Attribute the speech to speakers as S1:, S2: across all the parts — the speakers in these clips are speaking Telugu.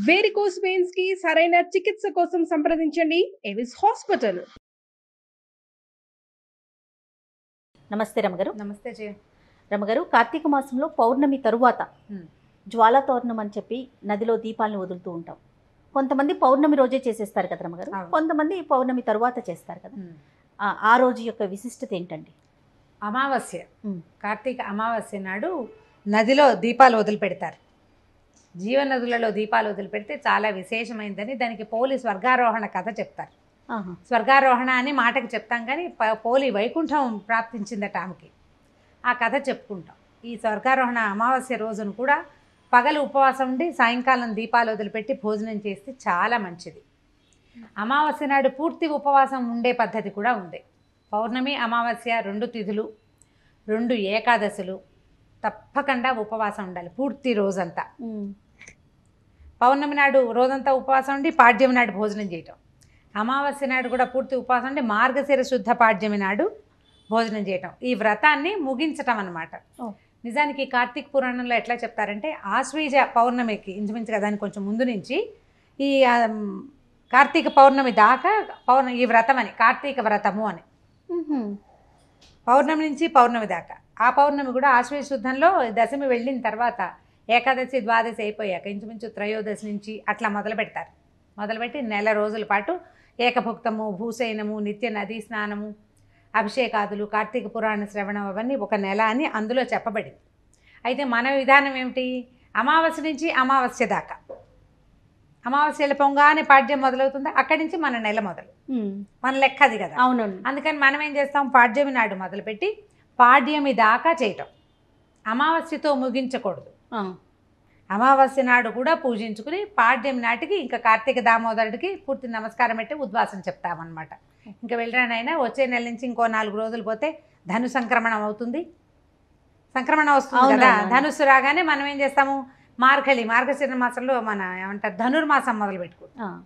S1: వేరికోస్ వెయిన్స్ కి సరైన చికిత్స కోసం సంప్రదించండి ఎవిస్ హాస్పిటల్.
S2: నమస్తే రమగారు.
S3: నమస్తే జయ.
S2: రమగారు, కార్తీక మాసంలో పౌర్ణమి తరువాత జ్వాలా తోరణం అని చెప్పి నదిలో దీపాలను వదులుతూ ఉంటాం. కొంతమంది పౌర్ణమి రోజే చేసేస్తారు కదా రమగారు, కొంతమంది పౌర్ణమి తరువాత చేస్తారు కదా. ఆ రోజు యొక్క విశిష్టత ఏంటండి?
S3: అమావాస్య, కార్తీక అమావాస్య నాడు నదిలో దీపాలు వదిలిపెడతారు. జీవనదులలో దీపాలు వదిలిపెడితే చాలా విశేషమైందని దానికి పోలి స్వర్గారోహణ కథ చెప్తారు. స్వర్గారోహణ అని మాటకి చెప్తాం కానీ పోలి వైకుంఠం ప్రాప్తించిందట ఆమెకి. ఆ కథ చెప్పుకుంటాం. ఈ స్వర్గారోహణ అమావాస్య రోజును కూడా పగలు ఉపవాసం ఉండి సాయంకాలం దీపాలు వదిలిపెట్టి భోజనం చేస్తే చాలా మంచిది. అమావాస్య నాడు పూర్తి ఉపవాసం ఉండే పద్ధతి కూడా ఉంది. పౌర్ణమి అమావాస్య 2 తిథులు, 2 ఏకాదశులు తప్పకుండా ఉపవాసం ఉండాలి పూర్తి రోజంతా. పౌర్ణమి నాడు రోజంతా ఉపవాసం ఉండి పాడ్యమి నాడు భోజనం చేయటం. అమావాస్య నాడు కూడా పూర్తి ఉపవాసం ఉండి మార్గశిర శుద్ధ పాడ్యమి నాడు భోజనం చేయటం. ఈ వ్రతాన్ని ముగించటం అన్నమాట. నిజానికి కార్తీక పురాణంలో ఎట్లా చెప్తారంటే ఆశ్వీజ పౌర్ణమికి ఇంచుమించుగా దానికి కొంచెం ముందు నుంచి ఈ కార్తీక పౌర్ణమి దాకా ఈ వ్రతం అని కార్తీక వ్రతము అని. పౌర్ణమి నుంచి పౌర్ణమి దాకా. ఆ పౌర్ణమి కూడా ఆశ్వీజ శుద్ధంలో దశమి వెళ్ళిన తర్వాత ఏకాదశి ద్వాదశి అయిపోయాక ఇంచుమించు త్రయోదశి నుంచి అట్లా మొదలు పెడతారు. మొదలుపెట్టి నెల రోజుల పాటు ఏకభుక్తము, భూశయనము, నిత్య నదీ స్నానము, అభిషేకాదులు, కార్తీక పురాణ శ్రవణం అవన్నీ ఒక నెల అని అందులో చెప్పబడింది. అయితే మన విధానం ఏమిటి? అమావాస్య నుంచి అమావాస్య దాకా. అమావాస్యల పొంగానే పాడ్యం మొదలవుతుందా, అక్కడి నుంచి మన నెల మొదలు, మన లెక్క అది కదా.
S2: అవును.
S3: అందుకని మనం ఏం చేస్తాం, పాడ్యమి నాడు మొదలుపెట్టి పాడ్యమి దాకా చేయటం. అమావాస్యతో ముగించకూడదు. అమావాస్య నాడు కూడా పూజించుకుని పాడ్యమి నాటికి ఇంకా కార్తీక దామోదరుడికి పూర్తి నమస్కారం పెట్టి ఉద్వాసం చెప్తామన్నమాట. ఇంకా వెళ్ళరానైనా వచ్చే నెల నుంచి ఇంకో 4 రోజులు పోతే ధను సంక్రమణం అవుతుంది. సంక్రమణం వస్తుంది కదా. ధనుస్సు రాగానే మనం ఏం చేస్తాము, మార్గశిర మాసంలో మన ఏమంటారు ధనుర్మాసం మొదలు పెట్టుకుంటాం.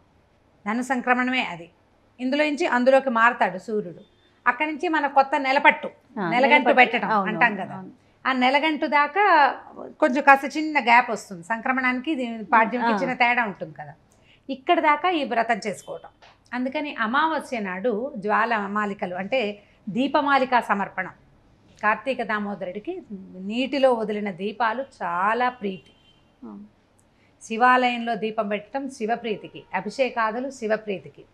S3: ధను సంక్రమణమే అది. ఇందులో నుంచి అందులోకి మారుతాడు సూర్యుడు. అక్కడి నుంచి మన కొత్త నెలపట్టు, నెలగంటు పెట్టడం అంటాం కదా. ఆ నెలగంటు దాకా కొంచెం కాస్త చిన్న గ్యాప్ వస్తుంది. సంక్రమణానికి పాడ్యంకి చిన్న తేడా ఉంటుంది కదా. ఇక్కడ దాకా ఈ వ్రతం చేసుకోవటం. అందుకని అమావాస్య నాడు జ్వాలమాలికలు అంటే దీపమాలికా సమర్పణం. కార్తీక దామోదరుడికి నీటిలో వదిలిన దీపాలు చాలా ప్రీతి. శివాలయంలో దీపం పెట్టడం శివప్రీతికి, అభిషేకాదులు శివప్రీతికి.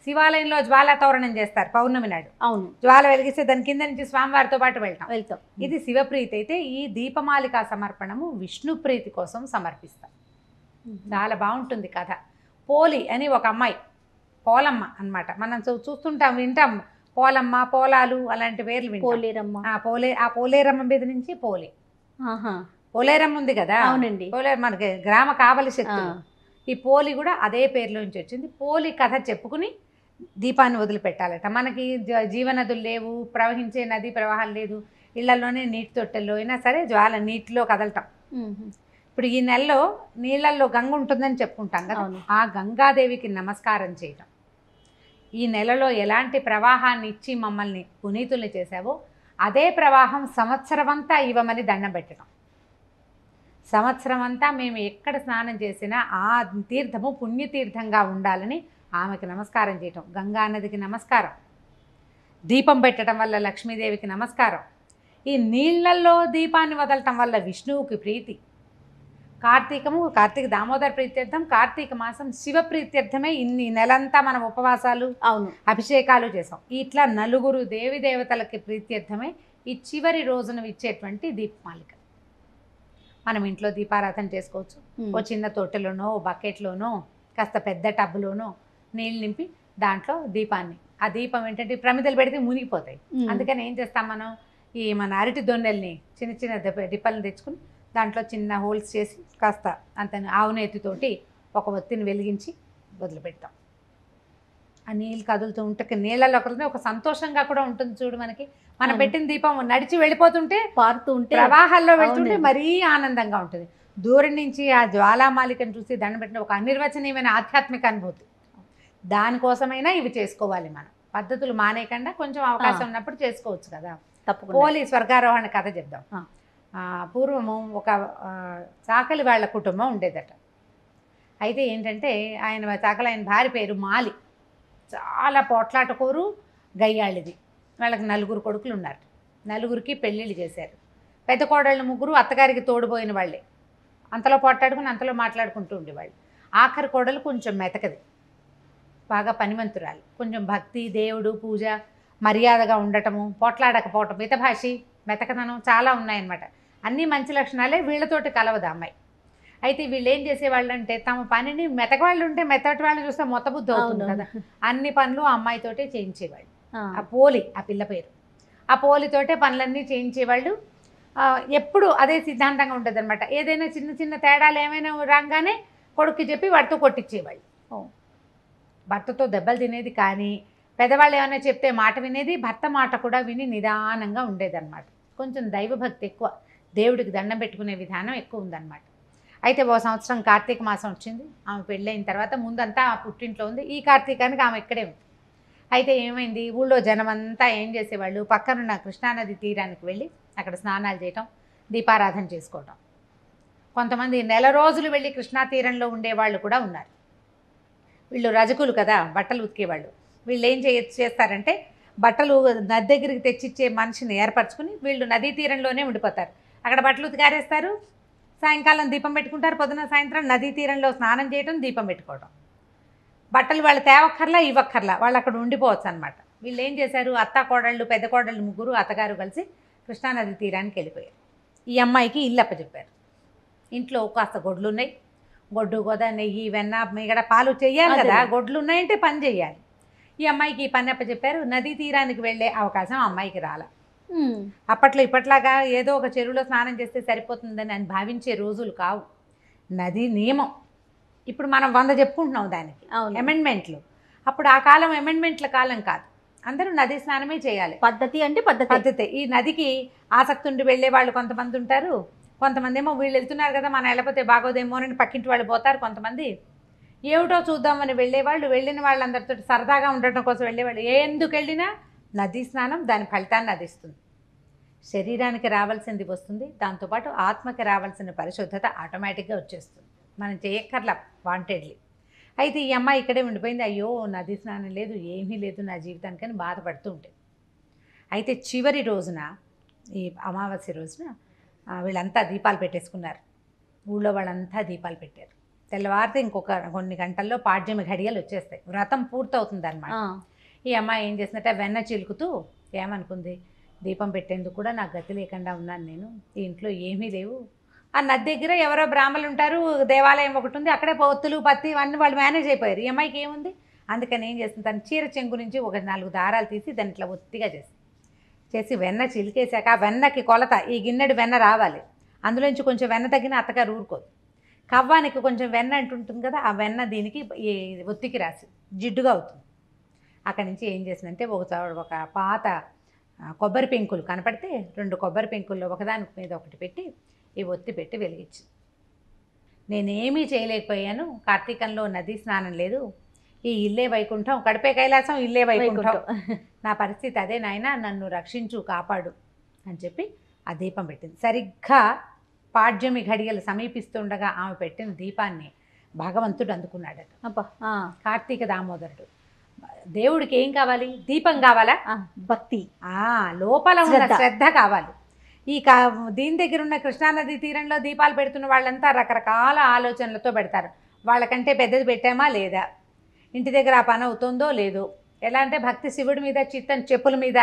S3: శివాలయంలో జ్వాలా తోరణం చేస్తారు పౌర్ణమి నాడు.
S2: అవును.
S3: జ్వాల వెలిగిస్తే దాని కింద నుంచి స్వామివారితో పాటు వెళ్తాం. ఇది శివప్రీతి అయితే, ఈ దీపమాలికా సమర్పణము విష్ణు ప్రీతి కోసం సమర్పిస్తాం. చాలా బాగుంటుంది కథ. పోలి అని ఒక అమ్మాయి, పోలమ్మ అన్నమాట. మనం చూస్తుంటాం, వింటాం. పోలమ్మ, పోలాలు అలాంటి పేర్లు వింటాం.
S2: పోలేరమ్మ.
S3: ఆ పోలేరమ్మ మీద నుంచి పోలి. పోలేరమ్మ ఉంది కదా.
S2: అవునండి.
S3: మనకి గ్రామ కావలి శక్తి. ఈ పోలి కూడా అదే పేర్లోంచి వచ్చింది. పోలి కథ చెప్పుకుని దీపాన్ని వదిలిపెట్టాలట. మనకి జీవనదులు లేవు, ప్రవహించే నదీ ప్రవాహాలు లేదు, ఇళ్లలోనే నీటి తొట్టెల్లో అయినా సరే జ్వాల నీటిలో కదలటం. ఇప్పుడు ఈ నెలలో నీళ్ళల్లో గంగ ఉంటుందని చెప్పుకుంటాం కదా. ఆ గంగాదేవికి నమస్కారం చేయటం. ఈ నెలలో ఎలాంటి ప్రవాహాన్ని ఇచ్చి మమ్మల్ని పునీతుల్ని చేశావో అదే ప్రవాహం సంవత్సరం అంతా ఇవ్వమని దండం పెట్టడం. సంవత్సరం అంతా మేము ఎక్కడ స్నానం చేసినా ఆ తీర్థము పుణ్యతీర్థంగా ఉండాలని ఆమెకి నమస్కారం చేయటం. గంగా నదికి నమస్కారం. దీపం పెట్టడం వల్ల లక్ష్మీదేవికి నమస్కారం. ఈ నీళ్లలో దీపాన్ని వదలటం వల్ల విష్ణువుకి ప్రీతి. కార్తీక దామోదర ప్రీత్యర్థం, కార్తీక మాసం శివ ప్రీత్యర్థమే. ఇన్ని నెలంతా మనం ఉపవాసాలు, అభిషేకాలు చేసాం. ఇట్లా 4 దేవి దేవతలకి ప్రీత్యర్థమే ఈ చివరి రోజున ఇచ్చేటువంటి దీపమాలిక. మనం ఇంట్లో దీపారాధన చేసుకోవచ్చు. ఓ చిన్న తొట్టెలోనో, ఓ బకెట్లోనో, కాస్త పెద్ద టబ్బులోనో నీళ్ళు నింపి దాంట్లో దీపాన్ని, ఆ దీపం ఏంటంటే ప్రమిదలు పెడితే మునిగిపోతాయి. అందుకని ఏం చేస్తాం, మనం మన అరటి దొన్నెల్ని చిన్న చిన్న డిప్పల్ని తెచ్చుకుని దాంట్లో చిన్న హోల్స్ చేసి కాస్త అంత ఆవునేతితోటి ఒక ఒత్తిని వెలిగించి వదిలిపెడతాం. ఆ నీళ్ళు కదులుతూ ఉంటే నీళ్ళలో ఒక సంతోషంగా కూడా ఉంటుంది. చూడు, మనం పెట్టిన దీపం నడిచి వెళ్ళిపోతుంటే, పారుతూ ఉంటే, ప్రవాహాల్లో వెళ్తుంటే మరీ ఆనందంగా ఉంటుంది. దూరం నుంచి ఆ జ్వాలామాలికను చూసి దండం పెట్టిన ఒక అనిర్వచనీయమైన ఆధ్యాత్మిక అనుభూతి. దానికోసమైనా ఇవి చేసుకోవాలి. మనం పద్ధతులు మానేయకుండా కొంచెం అవకాశం ఉన్నప్పుడు చేసుకోవచ్చు కదా. తప్పకుండా. పోలి స్వర్గారోహణ కథ చెప్దాం. పూర్వము ఒక చాకలి వాళ్ళ కుటుంబం ఉండేదట. అయితే ఏంటంటే ఆయన భార్య పేరు మాలి, చాలా పోట్లాటకోరు, గయ్యాళిది. వాళ్ళకి 4 కొడుకులు ఉన్నారు. 4కి పెళ్ళిళ్ళు చేశారు. పెద్ద కోడళ్ళు 3 అత్తగారికి తోడుపోయిన వాళ్ళే. అంతలో పోట్లాడుకుని అంతలో మాట్లాడుకుంటూ ఉండేవాళ్ళు. ఆఖరి కోడలు కొంచెం మెతకది, బాగా పనిమంతురాలు, కొంచెం భక్తి, దేవుడు, పూజ, మర్యాదగా ఉండటము, పోట్లాడకపోవటం, మితభాషి, మెతకదనం చాలా ఉన్నాయన్నమాట. అన్నీ మంచి లక్షణాలే. వీళ్ళతోటి కలవదు అమ్మాయి. అయితే వీళ్ళు ఏం చేసేవాళ్ళు అంటే తమ పనిని మెతకవాళ్ళు ఉంటే మెత్తటి వాళ్ళు చూస్తే మొత్తబుద్ధి అవుతుంది కదా, అన్ని పనులు ఆ అమ్మాయితోటే చేయించేవాళ్ళు. ఆ పోలి, ఆ పిల్ల పేరు, ఆ పోలితోటే పనులన్నీ చేయించేవాళ్ళు. ఎప్పుడు అదే సిద్ధాంతంగా ఉంటుంది అనమాట. ఏదైనా చిన్న చిన్న తేడాలు ఏమైనా రాగానే కొడుక్కి చెప్పి వాటితో కొట్టించేవాళ్ళు. భర్తతో దెబ్బలు తినేది, కానీ పెద్దవాళ్ళు ఏమైనా చెప్తే మాట వినేది, భర్త మాట కూడా విని నిదానంగా ఉండేదన్నమాట. కొంచెం దైవభక్తి ఎక్కువ, దేవుడికి దండం పెట్టుకునే విధానం ఎక్కువ ఉందన్నమాట. అయితే ఓ సంవత్సరం కార్తీక మాసం వచ్చింది. ఆమె పెళ్ళైన తర్వాత ముందంతా ఆ పుట్టింట్లో ఉంది. ఈ కార్తీకానికి ఆమె ఇక్కడే ఉంది. అయితే ఏమైంది, ఊళ్ళో జనమంతా ఏం చేసేవాళ్ళు, పక్కనున్న కృష్ణానది తీరానికి వెళ్ళి అక్కడ స్నానాలు చేయటం, దీపారాధన చేసుకోవటం. కొంతమంది నెల రోజులు వెళ్ళి కృష్ణా తీరంలో ఉండేవాళ్ళు కూడా ఉన్నారు. వీళ్ళు రజకులు కదా, బట్టలు ఉతికేవాళ్ళు. వీళ్ళు ఏం చేస్తారంటే బట్టలు నది దగ్గరికి తెచ్చిచ్చే మనిషిని ఏర్పరచుకుని వీళ్ళు నదీ తీరంలోనే ఉండిపోతారు. అక్కడ బట్టలు ఉతికారేస్తారు, సాయంకాలం దీపం పెట్టుకుంటారు, పొద్దున సాయంత్రం నదీ తీరంలో స్నానం చేయడం, దీపం పెట్టుకోవడం. బట్టలు వాళ్ళు తేవక్కర్లా ఇవ్వక్కర్లా, వాళ్ళు అక్కడ ఉండిపోవచ్చు అనమాట. వీళ్ళు ఏం చేశారు, అత్త కోడళ్ళు, పెద్ద కోడళ్ళు 3 అత్తగారు కలిసి కృష్ణానది తీరానికి వెళ్ళిపోయారు. ఈ అమ్మాయికి ఇల్లు అప్పచెప్పారు. ఇంట్లో కాస్త గొడ్లు ఉన్నాయి, గొడ్డు గోద, నెయ్యి, వెన్న, మిగడ, పాలు చెయ్యాలి కదా, గొడ్లు ఉన్నాయంటే పని చెయ్యాలి. ఈ అమ్మాయికి ఈ పని అప్పచెప్పారు. నదీ తీరానికి వెళ్ళే అవకాశం అమ్మాయికి రాలా. అప్పట్లో ఇప్పట్లాగా ఏదో ఒక చెరువులో స్నానం చేస్తే సరిపోతుందని అని భావించే రోజులు కావు. నది నియమం. ఇప్పుడు మనం 100 చెప్పుకుంటున్నాం దానికి అమెండ్మెంట్లు. అప్పుడు ఆ కాలం అమెండ్మెంట్ల కాలం కాదు, అందరూ నదీ స్నానమే చేయాలి.
S2: పద్ధతి అంటే పద్ధతి.
S3: ఈ నదికి ఆసక్తి ఉండి వెళ్ళే వాళ్ళు కొంతమంది ఉంటారు. కొంతమంది ఏమో వీళ్ళు వెళ్తున్నారు కదా, మనం వెళ్ళకపోతే బాగోదేమోనని పక్కింటి వాళ్ళు పోతారు. కొంతమంది ఏమిటో చూద్దామని వెళ్ళేవాళ్ళు, వెళ్ళిన వాళ్ళందరితో సరదాగా ఉండటం కోసం వెళ్ళేవాళ్ళు. ఎందుకు వెళ్ళినా నదీ స్నానం దాని ఫలితాన్ని అందిస్తుంది. శరీరానికి రావాల్సింది వస్తుంది, దాంతోపాటు ఆత్మకి రావాల్సిన పరిశుద్ధత ఆటోమేటిక్గా వచ్చేస్తుంది. మనం చేయక్కర్లా వాంటెడ్లీ. అయితే ఈ అమ్మాయి ఇక్కడే ఉండిపోయింది. అయ్యో నదీ స్నానం లేదు, ఏమీ లేదు నా జీవితానికని బాధపడుతూ ఉంటుంది. అయితే చివరి రోజున, ఈ అమావాస్య రోజున వీళ్ళంతా దీపాలు పెట్టేసుకున్నారు. ఊళ్ళో వాళ్ళంతా దీపాలు పెట్టారు. తెల్లవారితే కొన్ని గంటల్లో పాడ్యమి ఘడియలు వచ్చేస్తాయి, వ్రతం పూర్తవుతుంది అన్నమాట. ఈ అమ్మాయి ఏం చేసిందంటే వెన్న చిలుకుతూ ఏమనుకుంది, దీపం పెట్టేందుకు కూడా నాకు గతి లేకుండా ఉన్నాను నేను, ఈ ఇంట్లో ఏమీ లేవు. ఆ నది దగ్గర ఎవరో బ్రాహ్మణులు ఉంటారు, దేవాలయం ఒకటి ఉంది, అక్కడే పొత్తులు పత్తి ఇవన్నీ వాళ్ళు మేనేజ్ అయిపోయారు. ఈ అమ్మాయికి ఏముంది, అందుకని ఏం చేస్తుంది, తన చీర చెంగు నుంచి 4 దారాలు తీసి దాన్ని ఇట్లా ఒత్తిగా చేసి వెన్న చిలికేశాక, ఆ వెన్నకి కొలత ఈ గిన్నెడు వెన్న రావాలి, అందులోంచి కొంచెం వెన్న తగ్గిన అత్తగారు ఊరుకోదు. కవ్వానికి కొంచెం వెన్న అంటుంటుంది కదా, ఆ వెన్న దీనికి ఈ ఒత్తికి రాసి జిడ్డుగా అవుతుంది. అక్కడి నుంచి ఏం చేసిందంటే ఒక పాత కొబ్బరి పెంకులు కనపడితే 2 కొబ్బరి పెంకుల్లో ఒకదాని మీద ఒకటి పెట్టి ఈ ఒత్తి పెట్టి వెలిగించింది. నేనేమీ చేయలేకపోయాను, కార్తీకంలో నదీ స్నానం లేదు, ఈ ఇల్లే వైకుంఠం, కడిపే కైలాసం ఇల్లే వైకుంఠం, నా పరిస్థితి అదే నాయన, నన్ను రక్షించు, కాపాడు అని చెప్పి ఆ దీపం పెట్టింది. సరిగ్గా పాడ్యమి ఘడియలు సమీపిస్తుండగా ఆమె పెట్టిన దీపాన్ని భగవంతుడు అందుకున్నాడట. కార్తీక దామోదరుడు. దేవుడికి ఏం కావాలి, దీపం కావాలా,
S2: భక్తి,
S3: లోపల ఉన్న శ్రద్ధ కావాలి. ఈ దీని దగ్గర ఉన్న కృష్ణానది తీరంలో దీపాలు పెడుతున్న వాళ్ళంతా రకరకాల ఆలోచనలతో పెడతారు. వాళ్ళకంటే పెద్దది పెట్టామా లేదా, ఇంటి దగ్గర ఆ పని అవుతుందో లేదో, ఎలా అంటే భక్తి శివుడి మీద, చిత్తం చెప్పుల మీద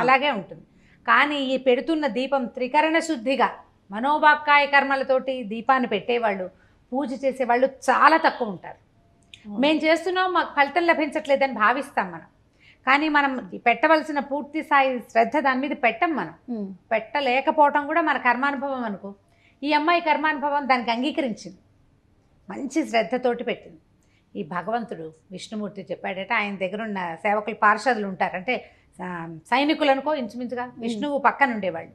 S3: అలాగే ఉంటుంది. కానీ ఈ పెడుతున్న దీపం త్రికరణ శుద్ధిగా మనోవాక్కాయ కర్మలతోటి దీపాన్ని పెట్టేవాళ్ళు, పూజ చేసేవాళ్ళు చాలా తక్కువ ఉంటారు. మేము చేస్తున్నాం, మాకు ఫలితం లభించట్లేదని భావిస్తాం మనం. కానీ మనం పెట్టవలసిన పూర్తి స్థాయి శ్రద్ధ దాని మీద పెట్టం. మనం పెట్టలేకపోవటం కూడా మన కర్మానుభవం అనుకో. ఈ అమ్మాయి కర్మానుభవం దానికి అంగీకరించింది, మంచి శ్రద్ధతోటి పెట్టింది. ఈ భగవంతుడు విష్ణుమూర్తి చెప్పాడట, ఆయన దగ్గర ఉన్న సేవకులు పార్షదులు ఉంటారు, అంటే సైనికులు అనుకో ఇంచుమించుగా, విష్ణువు పక్కన ఉండేవాళ్ళు.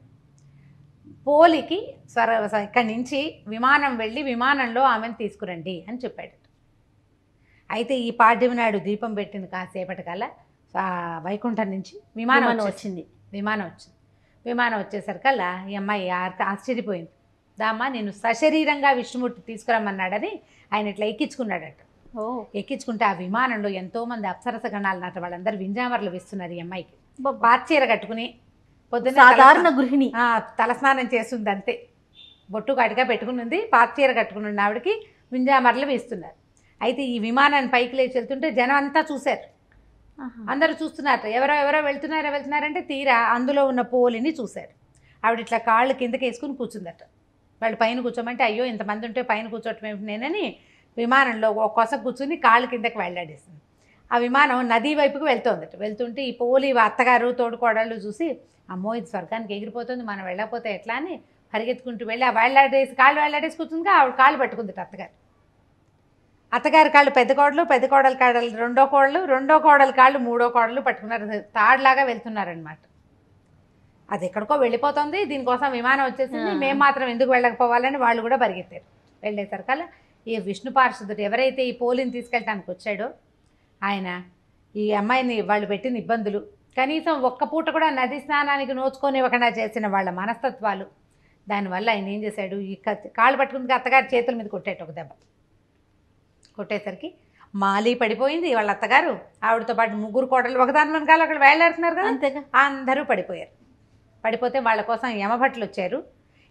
S3: పోలికి ఇక్కడి నుంచి విమానం వెళ్ళి విమానంలో ఆమెను తీసుకురండి అని చెప్పాడట. అయితే ఈ పాడ్యమి నాడు దీపం పెట్టింది, కాసేపటికల్లా వైకుంఠం నుంచి విమానం వచ్చింది. విమానం వచ్చేసరికల్లా ఈ అమ్మాయి ఆశ్చర్యపోయింది. దామ్మా నేను సశరీరంగా విష్ణుమూర్తి తీసుకురమ్మన్నాడని ఆయన ఇట్లా ఎక్కించుకున్నాడట.
S2: ఓ
S3: ఎక్కించుకుంటే ఆ విమానంలో ఎంతోమంది అప్సరస గణాలు నట వాళ్ళందరూ వింజామరలు వేస్తున్నారు ఈ అమ్మాయికి.
S2: అబ్బబ్బా.
S3: పాచీర కట్టుకుని పొద్దున్న
S2: సాధారణ గృహిణి.
S3: తలస్నానం చేస్తుంది అంతే, బొట్టు కాటిగా పెట్టుకుని ఉంది, పాచీర కట్టుకుని ఉన్న ఆవిడకి వింజామరలు వేస్తున్నారు. అయితే ఈ విమానాన్ని పైకి లేచి వెళ్తుంటే జనం అంతా చూశారు. అందరూ చూస్తున్నారు, ఎవరో ఎవరో వెళ్తున్నారంటే తీరా అందులో ఉన్న పోలిని చూశారు. ఆవిడ ఇట్లా కాళ్ళు కిందకి వేసుకుని కూర్చుందట. వాళ్ళు పైన కూర్చోమంటే అయ్యో ఇంతమంది ఉంటే పైన కూర్చోవటం ఏమిటి నేనని విమానంలో ఒక కొస కూర్చుని కాళ్ళు కిందకి వెళ్ళాడేసింది. ఆ విమానం నదీ వైపుకి వెళ్తోందట. వెళ్తుంటే ఈ పోలి అత్తగారు తోడుకోడళ్ళు చూసి అమ్మో ఇది స్వర్గానికి ఎగిరిపోతుంది, మనం వెళ్ళకపోతే ఎట్లా అని పరిగెత్తుకుంటూ వెళ్ళి ఆ కాళ్ళు వేలాడేసి కూర్చుందిగా ఆవిడ కాళ్ళు పట్టుకుందట అత్తగారు. అత్తగారి కాళ్ళు పెద్ద కోడలు కాళ్ళు రెండో కోడలు కాళ్ళు మూడో కోడలు పట్టుకున్నారు, తాడులాగా వెళ్తున్నారనమాట. అది ఎక్కడికో వెళ్ళిపోతుంది, దీనికోసం విమానం వచ్చేసింది, మేము మాత్రం ఎందుకు వెళ్ళకపోవాలని వాళ్ళు కూడా పరిగెత్తారు. వెళ్ళేసరికల్లా ఈ విష్ణు పార్షదుడు ఎవరైతే ఈ పోలిని తీసుకెళ్ళడానికి వచ్చాడో ఆయన ఈ అమ్మాయిని వాళ్ళు పెట్టిన ఇబ్బందులు, కనీసం ఒక్క పూట కూడా నది స్నానానికి నోచుకోనివ్వకుండా చేసిన వాళ్ళ మనస్తత్వాలు, దానివల్ల ఆయన ఏం చేశాడు, ఈ కాళ్ళు పట్టుకుని అత్తగారి చేతుల మీద కొట్టాడు ఒక దెబ్బ. కొట్టేసరికి మాలి పడిపోయింది, వాళ్ళ అత్తగారు ఆవిడతో పాటు ముగ్గురు కోడలు ఒకదాని వెనకాల అక్కడ వేలాడుతున్నారు కదా,
S2: అంతేగా
S3: అందరూ పడిపోయారు. పడిపోతే వాళ్ళ కోసం యమభట్లు వచ్చారు.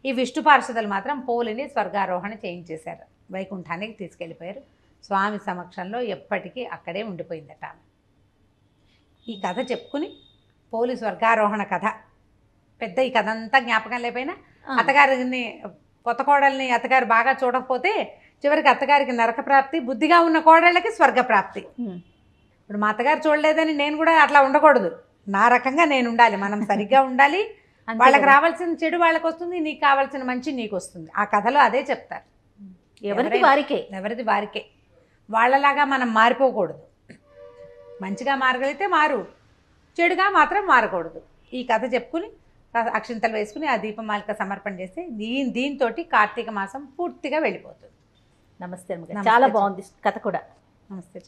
S3: ఈ విష్ణు పార్షదులు మాత్రం పోలిని స్వర్గారోహణ చేయించేశారు, వైకుంఠానికి తీసుకెళ్ళిపోయారు. స్వామి సమక్షంలో ఎప్పటికీ అక్కడే ఉండిపోయిందట ఆమె. ఈ కథ చెప్పుకుని పోలి స్వర్గారోహణ కథ పెద్ద, ఈ కథ అంతా జ్ఞాపకం లేకపోయినా అత్తగారిని కొత్త కోడల్ని అత్తగారు బాగా చూడకపోతే చివరికి అత్తగారికి నరక ప్రాప్తి, బుద్ధిగా ఉన్న కోడళ్ళకి స్వర్గ ప్రాప్తి. ఇప్పుడు మా అత్తగారు చూడలేదని నేను కూడా అట్లా ఉండకూడదు, నా రకంగా నేను ఉండాలి, మనం సరిగ్గా ఉండాలి. వాళ్ళకి రావాల్సిన చెడు వాళ్ళకి వస్తుంది, నీకు కావాల్సిన మంచి నీకు వస్తుంది. ఆ కథలో అదే చెప్తారు,
S2: ఎవరిది
S3: వారికే. వాళ్ళలాగా మనం మారిపోకూడదు, మంచిగా మారగలిగితే మారు, చెడుగా మాత్రం మారకూడదు. ఈ కథ చెప్పుకుని అక్షింతలు వేసుకుని ఆ దీపమాలిక సమర్పణ చేస్తే దీంతో కార్తీక మాసం పూర్తిగా వెళ్ళిపోతుంది.
S2: నమస్తే, చాలా బాగుంది కథ కూడా.
S3: నమస్తే.